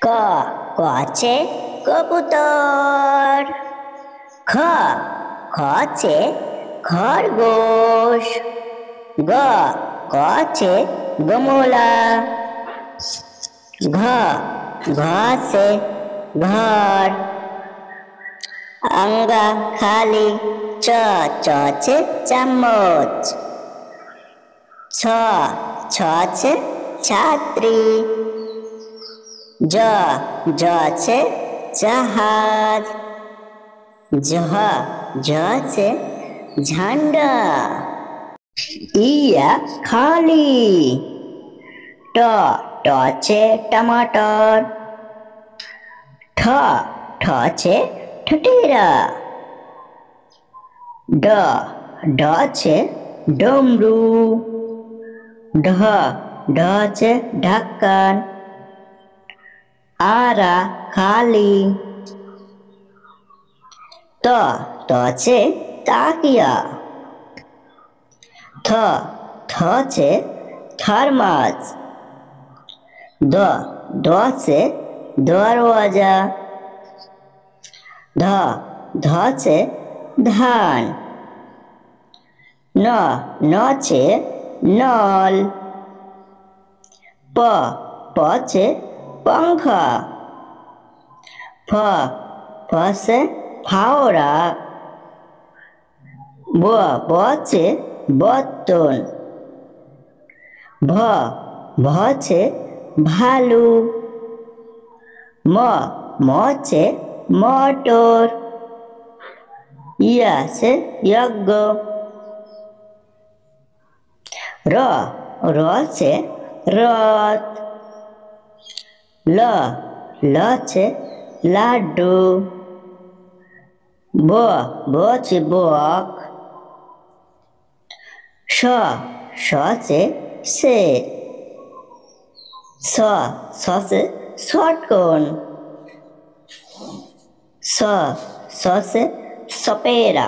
ক ক আছে কবুতর। খ খ আছে খরগোশ। গ গ আছে গমলা। ঘ ঘ আছে ঘর। আঙ্গা খালি চ চ আছে চামচ। ছ ছ আছে ছাত্রী। জ জ আছে জাহাজ। ঝ ঝ আছে ঝান্ডা। ইয়া খালি ট ট আছে টমাটর। ঠ ঠ আছে ঠটেরা। ড ড আছে ডমরু। ঢ ঢ আছে ঢাক্কান। আরা খালি ত ত আছে তাকিয়া। থ থ আছে থার্মাস। দ দ আছে দরওয়াজা। ধ ধ আছে ধান। ন ন আছে নল। প প আছে पंखा। फ फ से फावड़ा। ब ब से बर्तन। भ भ से भालू। म म से मोटर। या से यज्ञ। र र से रथ। ल ल से लाडू। ब ब से बक। श श से शेर। स स से शॉटगन। स स से सपेरा।